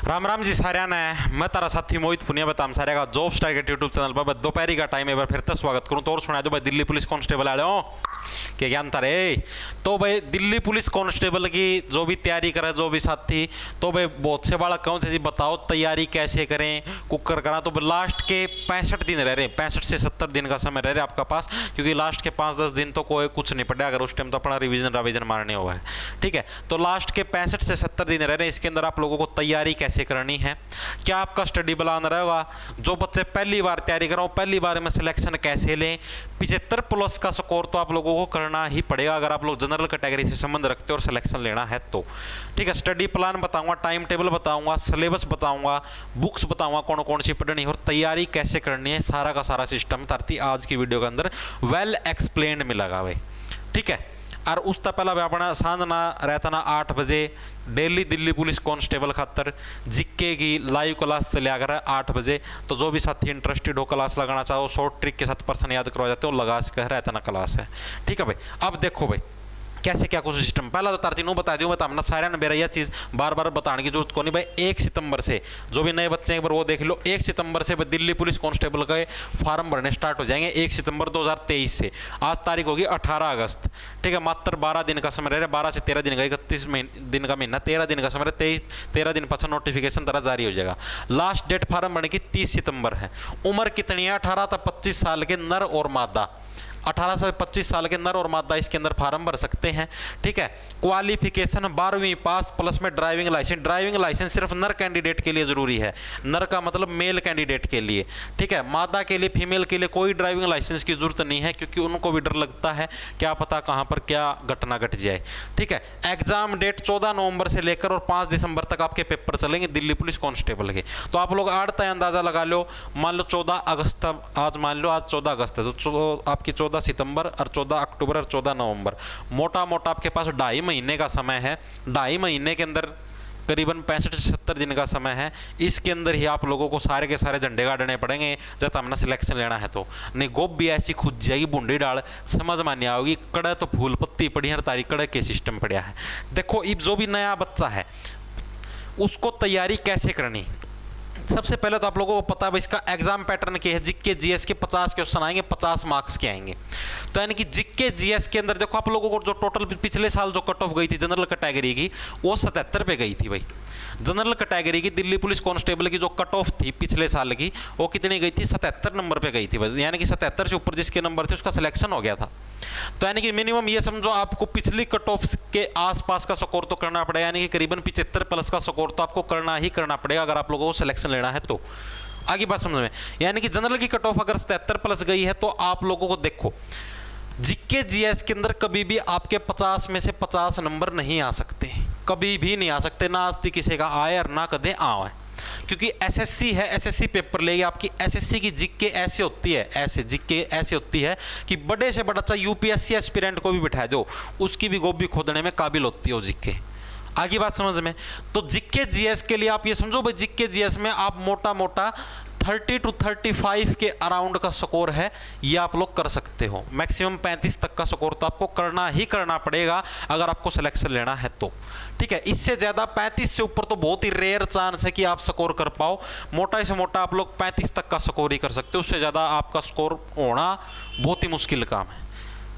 राम राम जी साਰਿਆਂ ने मैं तारा साथी मोहित पुनिया बताम सारे का जॉब्स टारगेट यूट्यूब चैनल पर दोपहरी का टाइम एक बार फिर से स्वागत करूं। तो और सुना जो भाई दिल्ली पुलिस कांस्टेबल आए हो क्या ज्ञान था रे। तो भाई दिल्ली पुलिस कांस्टेबल की जो भी तैयारी करे जो भी साथी, तो भाई बहुत से बालक कहूँ थे जी बताओ तैयारी कैसे करें कुकर करा। तो लास्ट के 65 दिन रह रहे, 65 से 70 दिन का समय रह रहे आपका पास, क्योंकि लास्ट के 5-10 दिन तो कोई कुछ नहीं पड़ा अगर उस टाइम तो अपना रिवीजन मारने हुआ है। ठीक है, तो लास्ट के 65 से 70 दिन रह रहे हैं, इसके अंदर आप लोगों को तैयारी कैसे करनी है, क्या आपका स्टडी प्लान रहेगा, जो बच्चे पहली बार तैयारी कर रहे हो पहली बार में सिलेक्शन कैसे लें, 75+ का स्कोर तो आप लोगों को करना ही पड़ेगा अगर आप लोग जनरल कैटेगरी से संबंध रखते हो और सिलेक्शन लेना है तो। ठीक है, स्टडी प्लान बताऊंगा, टाइम टेबल बताऊंगा, सिलेबस बताऊंगा, बुक्स बताऊंगा कौन कौन सी पढ़नी है और तैयारी कैसे करनी है, सारा का सारा सिस्टम तारती आज की वीडियो के अंदर वेल एक्सप्लेन्ड मिलेगा भाई। ठीक है, और उससे पहला भी अपना सांझ ना रहता ना 8 बजे डेली दिल्ली पुलिस कांस्टेबल खातर जिक्के की लाइव क्लास चलिया कर 8 बजे। तो जो भी साथी इंटरेस्टेड हो क्लास लगाना चाहो शॉर्ट ट्रिक के साथ पर्सन याद करवा जाते हो लगा कर रहता ना क्लास है। ठीक है भाई, अब देखो भाई कैसे क्या कुछ सिस्टम, पहला तो तारती बता दूँ मैं तो सारे ने मेरा यह चीज़ बार बार बताने की जरूरत को नहीं भाई। 1 सितंबर से जो भी नए बच्चे हैं एक बार वो देख लो, 1 सितंबर से दिल्ली पुलिस कांस्टेबल के फॉर्म भरने स्टार्ट हो जाएंगे 1 सितंबर 2023 से। आज तारीख होगी 18 अगस्त। ठीक है, मात्र 12 दिन का समय रह रहा है, 12 से 13 दिन का, 31 दिन का महीना, 13 दिन का समय रहा, 13 दिन पास नोटिफिकेशन तरह जारी हो जाएगा। लास्ट डेट फॉर्म भरने की 30 सितंबर है। उम्र कितनी है, 18 से 25 साल के नर और मादा, 18 से 25 साल के नर और मादा इसके अंदर फार्म भर सकते हैं। ठीक है, क्वालिफिकेशन 12वीं पास प्लस में ड्राइविंग लाइसेंस। ड्राइविंग लाइसेंस सिर्फ नर कैंडिडेट के लिए ज़रूरी है, नर का मतलब मेल कैंडिडेट के लिए। ठीक है, मादा के लिए फीमेल के लिए कोई ड्राइविंग लाइसेंस की जरूरत नहीं है, क्योंकि उनको भी डर लगता है क्या पता कहाँ पर क्या घटना घट जाए। ठीक है, एग्जाम डेट 14 नवंबर से लेकर और 5 दिसंबर तक आपके पेपर चलेंगे दिल्ली पुलिस कांस्टेबल के। तो आप लोग 8 तय अंदाज़ा लगा लो, मान लो 14 अगस्त, आज मान लो आज 14 अगस्त है तो आपकी 14 सितंबर और 14 अक्टूबर और 14 नवंबर, मोटा मोटा आपके पास 2.5 महीने का समय है। 2.5 महीने के अंदर करीबन 65 से 70 दिन का समय है। इसके अंदर ही आप लोगों को सारे के सारे झंडे गाड़ने पड़ेंगे जब हमने सिलेक्शन लेना है तो। नहीं गोब भी ऐसी खुद जाएगी बूंदी डाल समझ में नहीं आओगी, कड़े तो फूल पत्ती पड़ी है, तारीख कड़े के सिस्टम पड़ा है। देखो अब जो भी नया बच्चा है उसको तैयारी कैसे करनी, सबसे पहले तो आप लोगों को पता है इसका एग्जाम पैटर्न क्या है। जिक्के जीएस के 50 क्वेश्चन आएंगे, 50 मार्क्स के आएंगे। तो यानी कि जिक्के जीएस के अंदर देखो आप लोगों को जो टोटल पिछले साल जो कट ऑफ गई थी जनरल कैटेगरी की वो 77 पे गई थी भाई। जनरल कैटेगरी की दिल्ली पुलिस कांस्टेबल की जो कट ऑफ थी पिछले साल की वो कितनी गई थी, 77 नंबर पे गई थी बस। यानी कि 77 से ऊपर जिसके नंबर थे उसका सिलेक्शन हो गया था। तो यानी कि मिनिमम ये समझो आपको पिछली कट ऑफ के आसपास का स्कोर तो करना पड़ेगा, यानी कि करीबन 75+ का स्कोर तो आपको करना ही करना पड़ेगा अगर आप लोगों को सिलेक्शन लेना है तो। आगे बात समझ में, यानी कि जनरल की कट ऑफ अगर 77+ गई है तो आप लोगों को देखो जीके जीएस के अंदर कभी भी आपके 50 में से 50 नंबर नहीं आ सकते, कभी भी नहीं आ सकते, ना आज तक किसी का आए और ना कदे आए, क्योंकि एसएससी है, एसएससी पेपर लेगी आपकी। एसएससी की जिक्के ऐसे होती है, ऐसे जिक्के ऐसे होती है कि बड़े से बड़ा चाहे यूपीएससी एस्पिरेंट को भी बिठा दो उसकी भी गोभी खोदने में काबिल होती है वो जिक्के। आगे बात समझ में, तो जिक्के जीएस के लिए आप ये समझो भाई जिक्के जीएस में आप मोटा मोटा 30 to 35 के अराउंड का स्कोर है ये आप लोग कर सकते हो। मैक्सिमम 35 तक का स्कोर तो आपको करना ही करना पड़ेगा अगर आपको सिलेक्शन लेना है तो। ठीक है, इससे ज़्यादा 35 से ऊपर तो बहुत ही रेयर चांस है कि आप स्कोर कर पाओ। मोटा से मोटा आप लोग 35 तक का स्कोर ही कर सकते हो, उससे ज़्यादा आपका स्कोर होना बहुत ही मुश्किल काम है।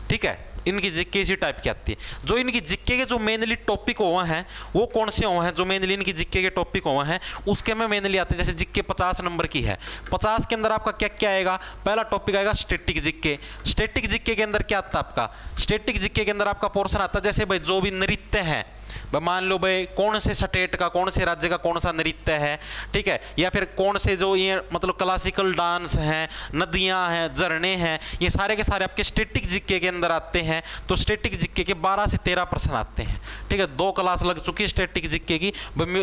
ठीक है, इनकी जिक्के इसी टाइप की आती है। जो इनकी जिक्के के जो मेनली टॉपिक हुए हैं वो कौन से हुए हैं, जो मेनली इनकी जिक्के के टॉपिक हुए हैं उसके में मेनली आते हैं। जैसे जिक्के 50 नंबर की है, 50 के अंदर आपका क्या क्या आएगा, पहला टॉपिक आएगा स्टैटिक जिक्के। स्टैटिक जिक्के के अंदर क्या आता है आपका, स्टैटिक जिक्के के अंदर आपका पोर्शन आता है जैसे भाई जो भी नृत्य है, मान लो भाई कौन से स्टेट का कौन से राज्य का कौन सा नृत्य है, ठीक है, या फिर कौन से जो ये मतलब क्लासिकल डांस हैं, नदियां हैं, झरने हैं, ये सारे के सारे आपके स्टैटिक जिक्के के अंदर आते हैं। तो स्टैटिक जिक्के के 12 से 13 प्रश्न आते हैं। ठीक है, 2 क्लास लग चुकी है स्टैटिक जिक्के की।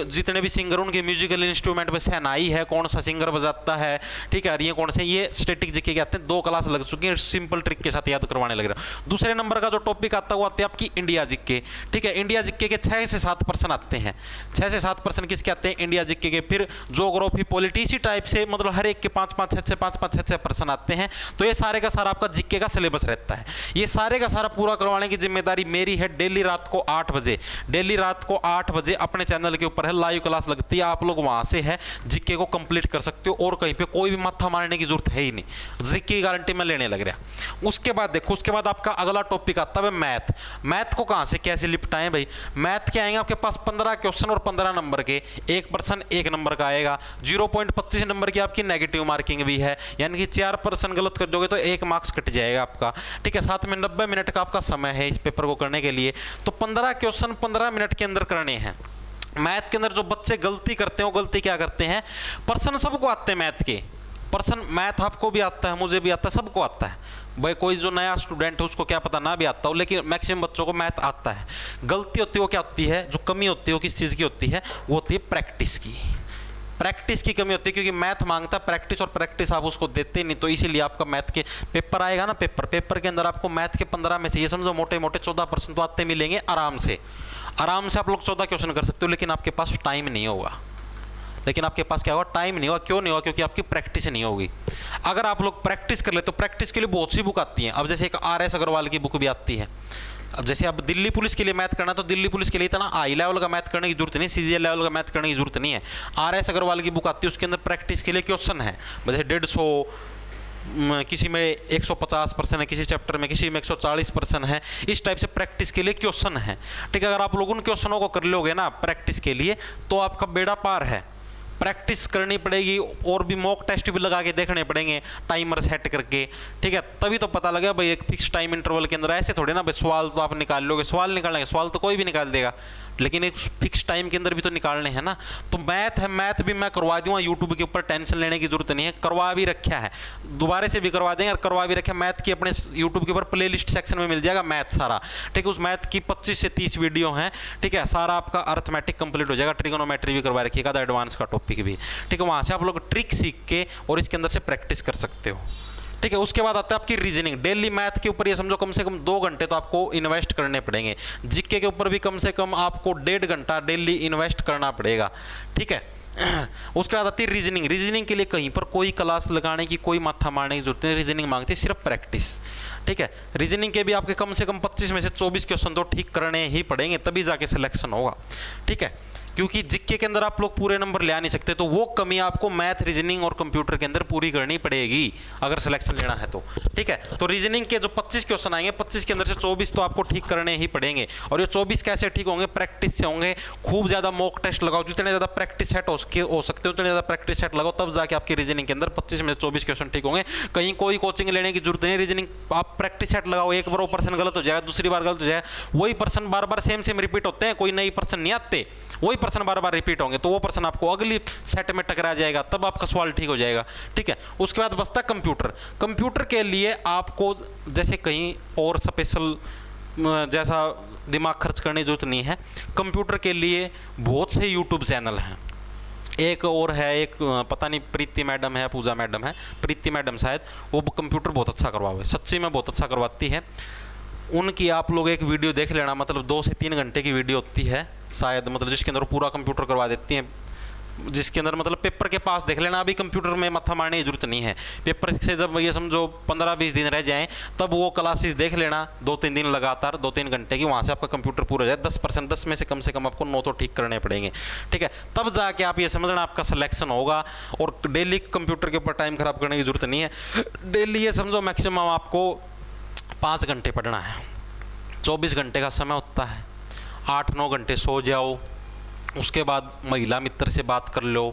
जितने भी सिंगर उनके म्यूजिकल इंस्ट्रूमेंट में शहनाई है, कौन सा सिंगर बजाता है, ठीक है, ये कौन से, ये स्टैटिक जिक्के के आते हैं। 2 क्लास लग चुकी है, सिंपल ट्रिक के साथ याद करवाने लग रहा है। दूसरे नंबर का जो टॉपिक आता है वो आते हैं आपकी इंडिया जिक्के। ठीक है, इंडिया जिक्के के 6 6 से 7 प्रश्न आते हैं। 6 से 7 प्रश्न किसके आते हैं? इंडिया जीके के। फिर ज्योग्राफी पॉलिटिक्स टाइप से मतलब हर एक के 5-5 प्रश्न आते हैं। तो ये सारे का सारा आपका जीके का सिलेबस रहता है। ये सारे का सारा पूरा करवाने की जिम्मेदारी मेरी है। डेली रात को 8 बजे अपने चैनल के ऊपर है, लाइव क्लास लगती है। आप लोग वहां से है जीके को कंप्लीट कर सकते हो और कहीं पे कोई भी माथा मारने की जरूरत है ही नहीं। जीके की गारंटी मैं लेने लग रहा। उसके बाद देखो, उसके बाद आपका अगला टॉपिक आता है मैथ। मैथ को कहां से कैसे लिपटाएं भाई? मैथ के आएंगे आपके पास 15 क्वेश्चन और 15 नंबर के। एक प्रश्न 1 नंबर का आएगा। 0.25 नंबर की आपकी नेगेटिव मार्किंग भी है, यानी कि 4 प्रश्न गलत कर दोगे तो 1 मार्क्स कट जाएगा आपका। ठीक है, साथ में 90 मिनट का आपका समय है इस पेपर को करने के लिए। तो 15 क्वेश्चन 15 मिनट के अंदर करने हैं। मैथ के अंदर जो बच्चे गलती करते हैं वो गलती क्या करते हैं? प्रश्न सबको आते हैं मैथ के। प्रश्न मैथ आपको भी आता है, मुझे भी आता है, सबको आता है भाई। कोई जो नया स्टूडेंट है उसको क्या पता ना भी आता हो, लेकिन मैक्सिमम बच्चों को मैथ आता है। गलती होती है वो क्या होती है? जो कमी होती है वो किस चीज़ की होती है? वो होती है प्रैक्टिस की। प्रैक्टिस की कमी होती है, क्योंकि मैथ मांगता है प्रैक्टिस, और प्रैक्टिस आप उसको देते नहीं। तो इसीलिए आपका मैथ के पेपर आएगा ना, पेपर के अंदर आपको मैथ के 15 में से ये समझो मोटे 14 प्रश्न तो आते मिलेंगे आराम से आप लोग 14 क्वेश्चन कर सकते हो। लेकिन आपके पास टाइम नहीं होगा। लेकिन आपके पास क्या होगा? टाइम नहीं होगा। क्यों नहीं होगा? क्योंकि आपकी प्रैक्टिस नहीं होगी। अगर आप लोग प्रैक्टिस कर ले तो प्रैक्टिस के लिए बहुत सी बुक आती हैं। अब जैसे एक RS अग्रवाल की बुक भी आती है। जैसे अब दिल्ली पुलिस के लिए मैथ करना, तो दिल्ली पुलिस के लिए इतना हाई लेवल का मैथ करने की जरूरत नहीं, CGL लेवल का मैथ करने की जरूरत नहीं है। RS अग्रवाल की बुक आती है, उसके अंदर प्रैक्टिस के लिए क्वेश्चन है। जैसे 150, किसी में 150 प्रश्न है, किसी चैप्टर में, किसी में 140 प्रश्न है। इस टाइप से प्रैक्टिस के लिए क्वेश्चन है। ठीक है, अगर आप लोग उन क्वेश्चनों को कर लोगे ना प्रैक्टिस के लिए, तो आपका बेड़ा पार है। प्रैक्टिस करनी पड़ेगी और भी मॉक टेस्ट भी लगा के देखने पड़ेंगे टाइमर सेट करके। ठीक है, तभी तो पता लगेगा भाई एक फिक्स टाइम इंटरवल के अंदर। ऐसे थोड़े ना भाई सवाल तो आप निकाल लोगे, सवाल निकालेंगे, सवाल तो कोई भी निकाल देगा, लेकिन एक फिक्स टाइम के अंदर भी तो निकालने हैं ना। तो मैथ है, मैथ भी मैं करवा दूंगा यूट्यूब के ऊपर, टेंशन लेने की जरूरत नहीं है। करवा भी रखा है, दोबारा से भी करवा देंगे। और करवा भी रखा है मैथ की, अपने यूट्यूब के ऊपर प्लेलिस्ट सेक्शन में मिल जाएगा मैथ सारा। ठीक है, उस मैथ की 25 से 30 वीडियो हैं। ठीक है, सारा आपका अर्थमेटिक कंप्लीट हो जाएगा। ट्रिगोनोमेट्री भी करवा रखिएगा, तो एडवांस का टॉपिक भी। ठीक है, वहाँ से आप लोग ट्रिक सीख के और इसके अंदर से प्रैक्टिस कर सकते हो। ठीक है, उसके बाद आता है आपकी रीजनिंग। डेली मैथ के ऊपर ये समझो कम से कम 2 घंटे तो आपको इन्वेस्ट करने पड़ेंगे। जीके के ऊपर भी कम से कम आपको 1.5 घंटा डेली इन्वेस्ट करना पड़ेगा। ठीक है, उसके बाद आती है रीजनिंग। रीजनिंग के लिए कहीं पर कोई क्लास लगाने की, कोई माथा मारने की जरूरत नहीं। रीजनिंग मांगती है सिर्फ प्रैक्टिस। ठीक है, रीजनिंग के भी आपके कम से कम 25 में से 24 क्वेश्चन तो ठीक करने ही पड़ेंगे, तभी जाके सिलेक्शन होगा। ठीक है, क्योंकि जीके के अंदर आप लोग पूरे नंबर ले आ नहीं सकते, तो वो कमी आपको मैथ, रीजनिंग और कंप्यूटर के अंदर पूरी करनी पड़ेगी अगर सिलेक्शन लेना है तो। ठीक है, तो रीजनिंग के जो 25 क्वेश्चन आएंगे, 25 के अंदर से 24 तो आपको ठीक करने ही पड़ेंगे। और ये 24 कैसे ठीक होंगे? प्रैक्टिस से होंगे। खूब ज़्यादा मॉक टेस्ट लगाओ, जितने ज़्यादा प्रैक्टिस सेट हो सकते हो उतने ज़्यादा प्रैक्टिस सेट लगाओ, तब जाके आपकी रीजनिंग के अंदर 25 में से 24 क्वेश्चन ठीक होंगे। कहीं कोई कोचिंग लेने की जरूरत नहीं। रीजनिंग आप प्रैक्टिस सेट लगाओ, एक बार वो पर्सन गलत हो जाएगा, दूसरी बार गलत हो जाएगा, वही पर्सन बार बार सेम रिपीट होते हैं, कोई नई पर्सन नहीं आते, वही पर्सन बार बार रिपीट होंगे, तो वो पर्सन आपको अगली सेट में टकरा जाएगा, तब आपका सवाल ठीक हो जाएगा। ठीक है, उसके बाद बचता है कंप्यूटर। कंप्यूटर के लिए आपको जैसे कहीं और स्पेशल जैसा दिमाग खर्च करने की जरूरत नहीं है। कंप्यूटर के लिए बहुत से यूट्यूब चैनल हैं। एक और है, एक पता नहीं प्रीति मैडम है, पूजा मैडम है, प्रीति मैडम शायद, वो कंप्यूटर बहुत अच्छा करवावे, सच्ची में बहुत अच्छा करवाती है। उनकी आप लोग एक वीडियो देख लेना, मतलब 2 से 3 घंटे की वीडियो होती है शायद, मतलब जिसके अंदर पूरा कंप्यूटर करवा देती हैं, जिसके अंदर मतलब पेपर के पास देख लेना। अभी कंप्यूटर में माथा मारने की जरूरत नहीं है। पेपर से जब ये समझो 15-20 दिन रह जाएं, तब वो क्लासेस देख लेना 2-3 दिन लगातार, 2-3 घंटे की, वहाँ से आपका कंप्यूटर पूरा हो जाए। 10% 10 में से कम आपको 9 तो ठीक करने पड़ेंगे। ठीक है, तब जाके आप ये समझना आपका सिलेक्शन होगा। और डेली कंप्यूटर के ऊपर टाइम खराब करने की जरूरत नहीं है। डेली ये समझो मैक्सिमम आपको 5 घंटे पढ़ना है, 24 घंटे का समय होता है। 8-9 घंटे सो जाओ, उसके बाद महिला मित्र से बात कर लो,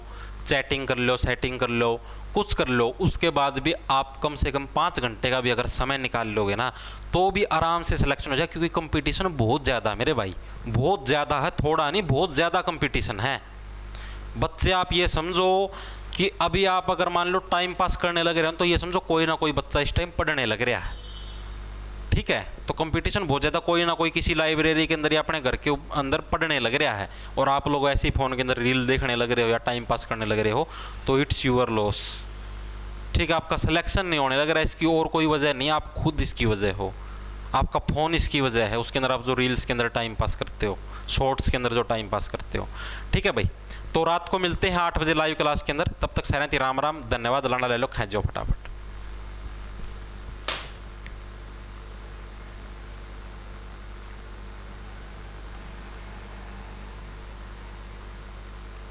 चैटिंग कर लो, सेटिंग कर लो, कुछ कर लो। उसके बाद भी आप कम से कम 5 घंटे का भी अगर समय निकाल लोगे ना, तो भी आराम से सिलेक्शन हो जाए। क्योंकि कंपटीशन बहुत ज़्यादा है मेरे भाई, बहुत ज़्यादा है, थोड़ा नहीं, बहुत ज़्यादा कंपटीशन है। बच्चे आप ये समझो कि अभी आप अगर मान लो टाइम पास करने लग रहे हो, तो ये समझो कोई ना कोई बच्चा इस टाइम पढ़ने लग रहा है। ठीक है, तो कंपटीशन बहुत ज़्यादा, कोई ना कोई किसी लाइब्रेरी के अंदर या अपने घर के अंदर पढ़ने लग रहा है, और आप लोग ऐसे ही फ़ोन के अंदर रील देखने लग रहे हो या टाइम पास करने लग रहे हो, तो इट्स यूअर लॉस। ठीक है, आपका सिलेक्शन नहीं होने लग रहा है, इसकी और कोई वजह नहीं, आप खुद इसकी वजह हो। आपका फ़ोन इसकी वजह है, उसके अंदर आप जो रील्स के अंदर टाइम पास करते हो, शॉर्ट्स के अंदर जो टाइम पास करते हो। ठीक है भाई, तो रात को मिलते हैं 8 बजे लाइव क्लास के अंदर। तब तक सारे राम राम, धन्यवाद। लाना ले लो, खेच जाओ फटाफट।